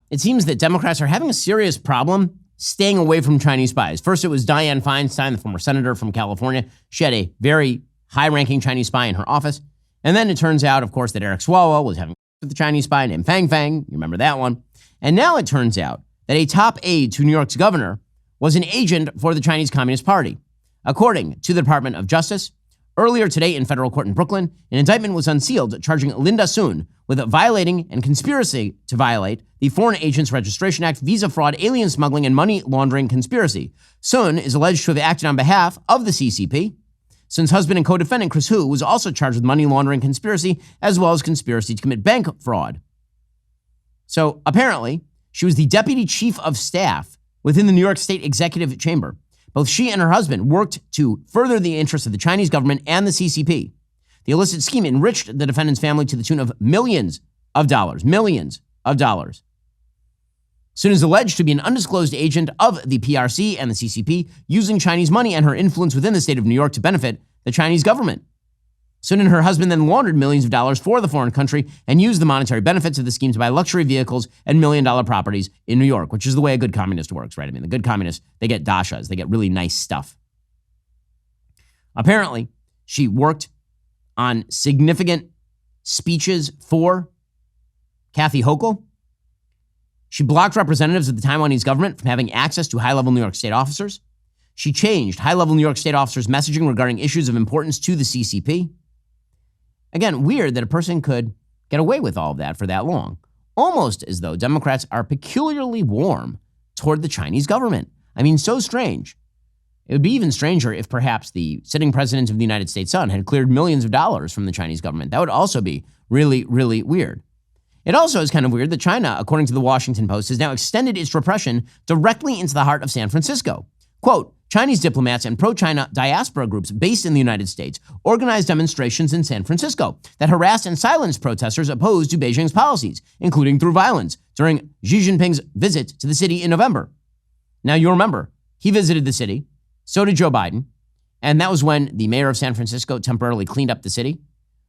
it seems that Democrats are having a serious problem staying away from Chinese spies. First, it was Dianne Feinstein, the former senator from California. She had a very high-ranking Chinese spy in her office. And then it turns out, of course, that Eric Swalwell was having with the Chinese spy named Fang Fang. You remember that one. And now it turns out that a top aide to New York's governor was an agent for the Chinese Communist Party. According to the Department of Justice, earlier today in federal court in Brooklyn, an indictment was unsealed charging Linda Sun with violating and conspiracy to violate the Foreign Agents Registration Act, visa fraud, alien smuggling, and money laundering conspiracy. Sun is alleged to have acted on behalf of the CCP. Sun's husband and co-defendant, Chris Hu, was also charged with money laundering conspiracy, as well as conspiracy to commit bank fraud. So apparently, she was the deputy chief of staff within the New York State Executive Chamber. Both she and her husband worked to further the interests of the Chinese government and the CCP. The illicit scheme enriched the defendant's family to the tune of millions of dollars. Sun is alleged to be an undisclosed agent of the PRC and the CCP, using Chinese money and her influence within the state of New York to benefit the Chinese government. Sun and her husband then laundered millions of dollars for the foreign country and used the monetary benefits of the scheme to buy luxury vehicles and million-dollar properties in New York, which is the way a good communist works, right? I mean, the good communists, they get dashas. They get really nice stuff. Apparently, she worked on significant speeches for Kathy Hochul. She blocked representatives of the Taiwanese government from having access to high-level New York State officers. She changed high-level New York State officers' messaging regarding issues of importance to the CCP. Again, weird that a person could get away with all of that for that long. Almost as though Democrats are peculiarly warm toward the Chinese government. I mean, so strange. It would be even stranger if perhaps the sitting president of the United States' son had cleared millions of dollars from the Chinese government. That would also be really, really weird. It also is kind of weird that China, according to the Washington Post, has now extended its repression directly into the heart of San Francisco. Quote, Chinese diplomats and pro-China diaspora groups based in the United States organized demonstrations in San Francisco that harassed and silenced protesters opposed to Beijing's policies, including through violence, during Xi Jinping's visit to the city in November. Now, you remember, he visited the city, so did Joe Biden, and that was when the mayor of San Francisco temporarily cleaned up the city.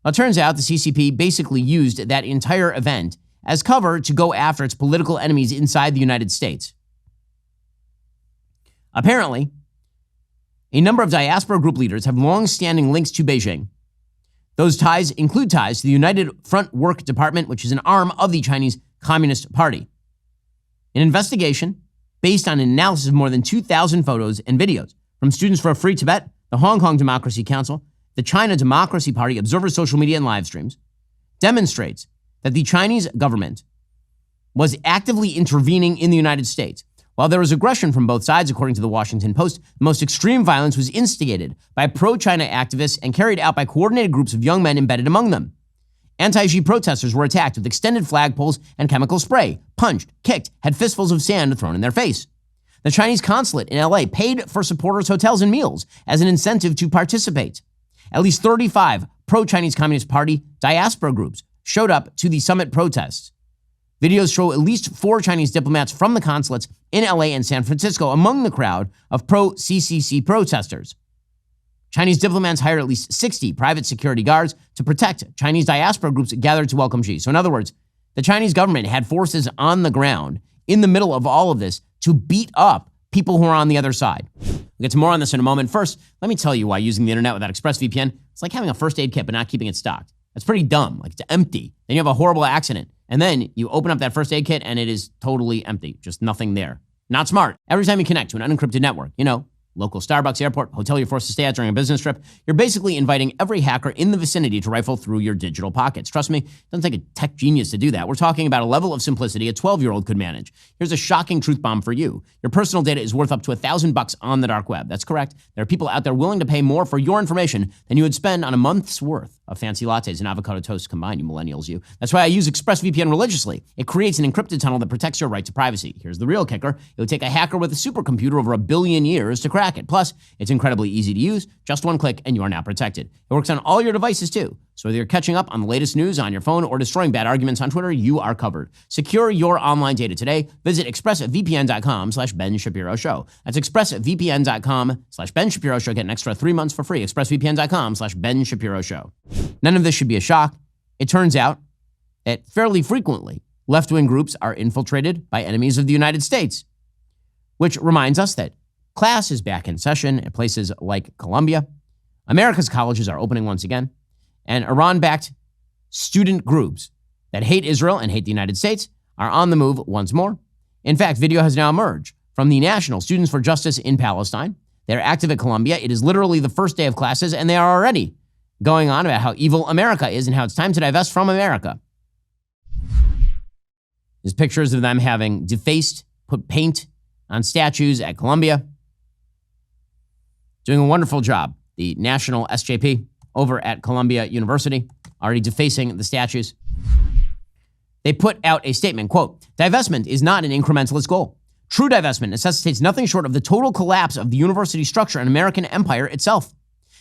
Well, it turns out the CCP basically used that entire event as cover to go after its political enemies inside the United States. Apparently, a number of diaspora group leaders have long-standing links to Beijing. Those ties include ties to the United Front Work Department, which is an arm of the Chinese Communist Party. An investigation based on an analysis of more than 2,000 photos and videos from Students for a Free Tibet, the Hong Kong Democracy Council, the China Democracy Party, Observer Social Media, and live streams, demonstrates that the Chinese government was actively intervening in the United States. While there was aggression from both sides, according to the Washington Post, the most extreme violence was instigated by pro-China activists and carried out by coordinated groups of young men embedded among them. Anti-Xi protesters were attacked with extended flagpoles and chemical spray, punched, kicked, had fistfuls of sand thrown in their face. The Chinese consulate in LA paid for supporters' hotels and meals as an incentive to participate. At least 35 pro-Chinese Communist Party diaspora groups showed up to the summit protests. Videos show at least 4 Chinese diplomats from the consulates in LA and San Francisco among the crowd of pro-CCC protesters. Chinese diplomats hired at least 60 private security guards to protect Chinese diaspora groups gathered to welcome Xi. So in other words, the Chinese government had forces on the ground in the middle of all of this to beat up people who are on the other side. We'll get to more on this in a moment. First, let me tell you why using the internet without ExpressVPN, it's like having a first aid kit but not keeping it stocked. That's pretty dumb. Like, it's empty. Then you have a horrible accident. And then you open up that first aid kit and it is totally empty. Just nothing there. Not smart. Every time you connect to an unencrypted network, local Starbucks, airport, hotel you're forced to stay at during a business trip, you're basically inviting every hacker in the vicinity to rifle through your digital pockets. Trust me, it doesn't take a tech genius to do that. We're talking about a level of simplicity a 12-year-old could manage. Here's a shocking truth bomb for you. Your personal data is worth up to $1,000 on the dark web. That's correct. There are people out there willing to pay more for your information than you would spend on a month's worth of fancy lattes and avocado toast combined, you millennials, you. That's why I use ExpressVPN religiously. It creates an encrypted tunnel that protects your right to privacy. Here's the real kicker. It would take a hacker with a supercomputer over 1 billion years to crack it. Plus, it's incredibly easy to use. Just one click and you are now protected. It works on all your devices too. So whether you're catching up on the latest news on your phone or destroying bad arguments on Twitter, you are covered. Secure your online data today. Visit expressvpn.com/Ben Shapiro Show. That's expressvpn.com/Ben Shapiro Show. Get an extra 3 months for free. expressvpn.com/Ben Shapiro Show. None of this should be a shock. It turns out that fairly frequently, left-wing groups are infiltrated by enemies of the United States, which reminds us that class is back in session at places like Columbia. America's colleges are opening once again, and Iran-backed student groups that hate Israel and hate the United States are on the move once more. In fact, video has now emerged from the National Students for Justice in Palestine. They're active at Columbia. It is literally the first day of classes, and they are already going on about how evil America is and how it's time to divest from America. There's pictures of them having defaced, put paint on statues at Columbia. Doing a wonderful job. The National SJP over at Columbia University, already defacing the statues. They put out a statement, quote, "Divestment is not an incrementalist goal. True divestment necessitates nothing short of the total collapse of the university structure and American empire itself.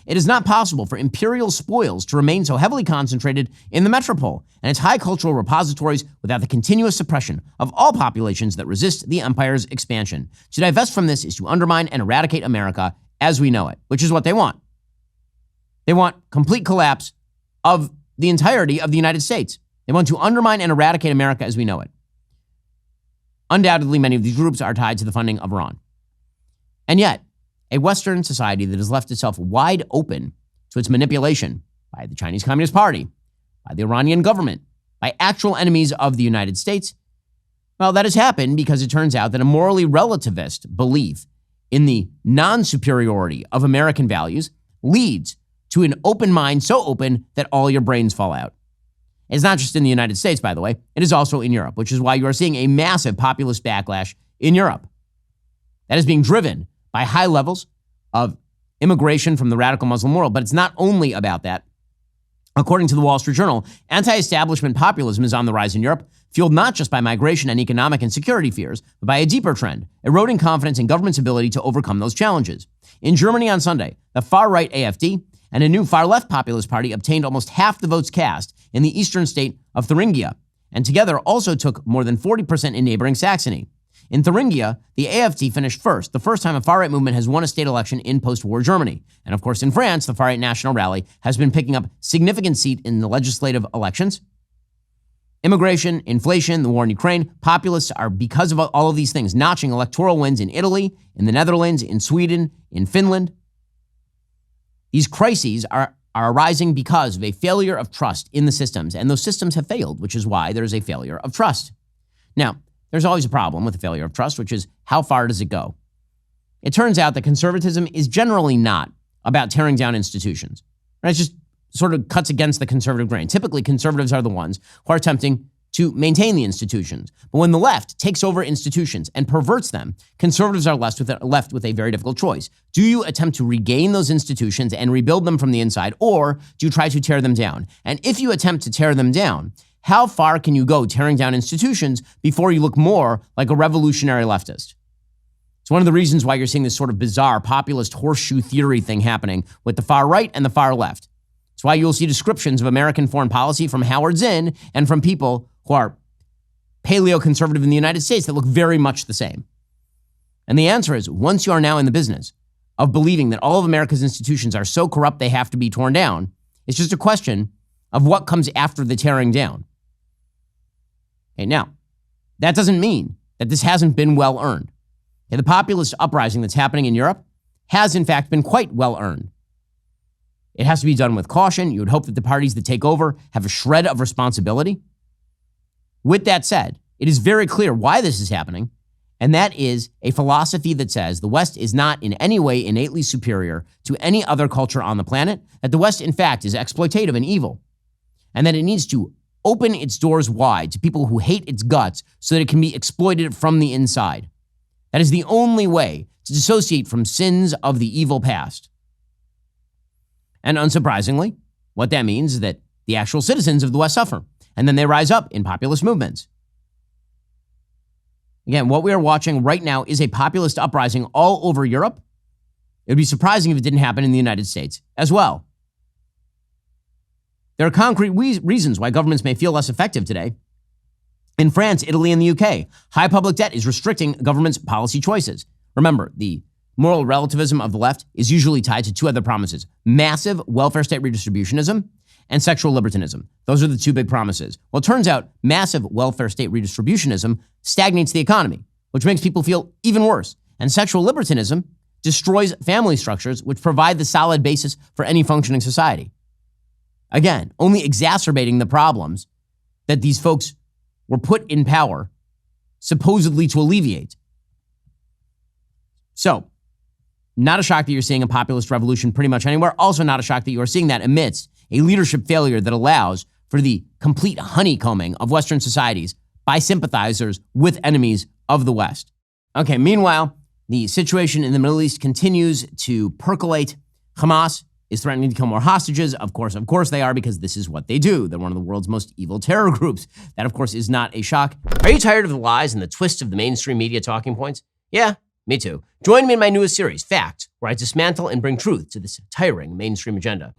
It is not possible for imperial spoils to remain so heavily concentrated in the metropole and its high cultural repositories without the continuous suppression of all populations that resist the empire's expansion. To divest from this is to undermine and eradicate America as we know it," which is what they want. They want complete collapse of the entirety of the United States. They want to undermine and eradicate America as we know it. Undoubtedly, many of these groups are tied to the funding of Iran. And yet, a Western society that has left itself wide open to its manipulation by the Chinese Communist Party, by the Iranian government, by actual enemies of the United States, well, that has happened because it turns out that a morally relativist belief in the non-superiority of American values leads to an open mind so open that all your brains fall out. It's not just in the United States, by the way. It is also in Europe, which is why you are seeing a massive populist backlash in Europe. That is being driven by high levels of immigration from the radical Muslim world. But it's not only about that. According to the Wall Street Journal, anti-establishment populism is on the rise in Europe, fueled not just by migration and economic and security fears, but by a deeper trend, eroding confidence in government's ability to overcome those challenges. In Germany on Sunday, the far-right AfD and a new far-left populist party obtained almost half the votes cast in the eastern state of Thuringia, and together also took more than 40% in neighboring Saxony. In Thuringia, the AfD finished first, the first time a far-right movement has won a state election in post-war Germany. And of course, in France, the far-right National Rally has been picking up significant seat in the legislative elections. Immigration, inflation, the war in Ukraine, populists are, because of all of these things, notching electoral wins in Italy, in the Netherlands, in Sweden, in Finland. These crises are arising because of a failure of trust in the systems, and those systems have failed, which is why there's a failure of trust. Now, there's always a problem with the failure of trust, which is how far does it go? It turns out that conservatism is generally not about tearing down institutions. Right? It just sort of cuts against the conservative grain. Typically, conservatives are the ones who are attempting to maintain the institutions. But when the left takes over institutions and perverts them, conservatives are left with a very difficult choice. Do you attempt to regain those institutions and rebuild them from the inside, or do you try to tear them down? And if you attempt to tear them down, how far can you go tearing down institutions before you look more like a revolutionary leftist? It's one of the reasons why you're seeing this sort of bizarre populist horseshoe theory thing happening with the far right and the far left. It's why you'll see descriptions of American foreign policy from Howard Zinn and from people who are paleo-conservative in the United States that look very much the same. And the answer is, once you are now in the business of believing that all of America's institutions are so corrupt they have to be torn down, it's just a question of what comes after the tearing down. Okay, now, that doesn't mean that this hasn't been well earned. Okay, the populist uprising that's happening in Europe has, in fact, been quite well earned. It has to be done with caution. You would hope that the parties that take over have a shred of responsibility. With that said, it is very clear why this is happening, and that is a philosophy that says the West is not in any way innately superior to any other culture on the planet, that the West, in fact, is exploitative and evil, and that it needs to open its doors wide to people who hate its guts so that it can be exploited from the inside. That is the only way to dissociate from sins of the evil past. And unsurprisingly, what that means is that the actual citizens of the West suffer, and then they rise up in populist movements. Again, what we are watching right now is a populist uprising all over Europe. It would be surprising if it didn't happen in the United States as well. There are concrete reasons why governments may feel less effective today. In France, Italy, and the UK, high public debt is restricting government's policy choices. Remember, the moral relativism of the left is usually tied to two other promises: massive welfare state redistributionism and sexual libertinism. Those are the two big promises. Well, it turns out massive welfare state redistributionism stagnates the economy, which makes people feel even worse. And sexual libertinism destroys family structures, which provide the solid basis for any functioning society. Again, only exacerbating the problems that these folks were put in power supposedly to alleviate. So, not a shock that you're seeing a populist revolution pretty much anywhere. Also not a shock that you are seeing that amidst a leadership failure that allows for the complete honeycombing of Western societies by sympathizers with enemies of the West. Okay, meanwhile, the situation in the Middle East continues to percolate. Hamas is threatening to kill more hostages. Of course they are, because this is what they do. They're one of the world's most evil terror groups. That, of course, is not a shock. Are you tired of the lies and the twists of the mainstream media talking points? Yeah, me too. Join me in my newest series, Fact, where I dismantle and bring truth to this tiring mainstream agenda.